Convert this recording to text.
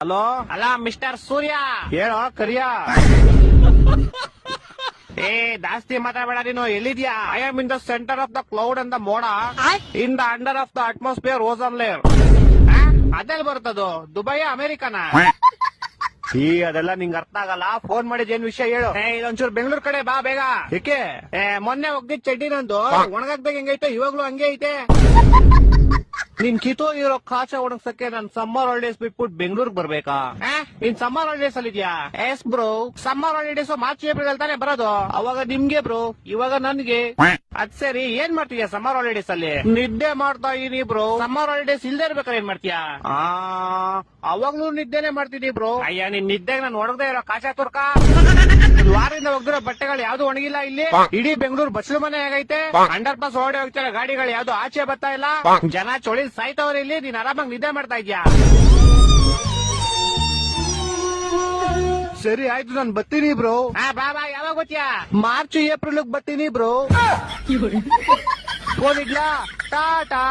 Hello ಅಲ್ಲ mister ಸೂರ್ಯ. ಹೇಳೋ ಕರಿಯ. ಏ ಜಾಸ್ತಿ ಮಾತಾಡಬೇಡ ನೀನು. ಎಲ್ಲಿದ್ಯಾ? I am in the centre of the cloud and the ಮೋಡ in the under of the atmosphere ozone layer. ಅದೆಲ್ಲ ಬರ್ತದು? ದುಬೈ ಅಮೆರಿಕನ? ಅದೆಲ್ಲ ನಿಂಗೆ ಅರ್ಥ ಆಗಲ್ಲ. ಫೋನ್ ಮಾಡಿದ್ ಏನ್ ವಿಷಯ ಹೇಳು. ಇದೊಂಚೂರು ಬೆಂಗಳೂರು ಕಡೆ ಬಾ ಬೇಗ. ಏಕೆ? ಮೊನ್ನೆ ಹೋಗ್ದಿದ್ ಚಡ್ಡಿ ನಂದು ಒಣಗಾಕ್ದಾಗ ಹೆಂಗೈತೆ ಇವಾಗ್ಲೂ ಹಂಗೆ ಐತೆ. ನಿನ್ ಕಿತೋ ಇರೋ ಕಾಚ ಒಣಗ್ಸಕ್ಕೆ ನಾನ್ ಸಮ್ಮರ್ ಹಾಲಿಡೇಸ್ ಬಿಟ್ಬಿಟ್ಟು ಬೆಂಗಳೂರಿಗೆ ಬರ್ಬೇಕಾ? ನೀನ್ ಸಮ್ಮರ್ ಹಾಲಿಡೇಸ್ ಅಲ್ಲಿ ಇದ್ಯಾ? S bro. Summer holidays March April ಅಲ್ಲಿ ತಾನೇ ಬರೋದು. ಅವಾಗ ನಿಮ್ಗೆ ಬ್ರೋ, ಇವಾಗ ನನ್ಗೆ. ಅದ್ ಸರಿ, ಏನ್ ಮಾಡ್ತೀಯ ಸಮ್ಮರ್ ಹಾಲಿಡೇಸ್ ಅಲ್ಲಿ? ನಿದ್ದೆ ಮಾಡ್ತಾ ಇದೀನಿ ಬ್ರೋ. ಸಮ್ಮರ್ ಹಾಲಿಡೇಸ್ ಇಲ್ದೇ ಇರ್ಬೇಕಾದ್ರೆ ಏನ್ ಮಾಡ್ತೀಯಾ? ಅವಾಗ್ಲೂ ನಿದ್ದೆನೆ ಮಾಡ್ತೀನಿ ಬ್ರೋ. ಅಯ್ಯ, ನಿನ್ ನಿದ್ದೆಗೆ ನಾನು ಒಣಗದೆ ಇರೋ ಕಾಚಾ ತುರ್ಕ. ವಾರದಿಂದ ಒಗ್ದಿರೋ ಬಟ್ಟೆಗಳು ಯಾವ್ದು ಒಣಗಿಲ್ಲ ಇಲ್ಲಿ. ಇಡೀ ಬೆಂಗಳೂರು ಬಸ್ಲು ಮನೆ ಆಗೈತೆ. ಅಂಡರ್ ಪಾಸ್ ಓಡಿ ಹೋಗ್ತಾರೆ ಗಾಡಿಗಳು, ಯಾವ್ದು ಆಚೆ ಬರ್ತಾ ಇಲ್ಲ. ಜನ ಚೊಳಿ ಸಾಯ್ತವ್ರೆ ಇಲ್ಲಿ. ನೀನ್ ಆರಾಮಾಗಿ ನಿದ್ದೆ ಮಾಡ್ತಾ ಇದ್ಯಾ? ಸರಿ ಆಯ್ತು, ನಾನ್ ಬರ್ತೀನಿ ಬ್ರೋ. ಬಾ ಬಾ. ಯಾವಾಗ ಗೊತ್ತ್ಯಾ? ಮಾರ್ಚ್ ಏಪ್ರಿಲ್ ಬರ್ತೀನಿ ಬ್ರೋ. ಫೋನ್ ಇಡ್ಲಾ? ಟಾಟಾ.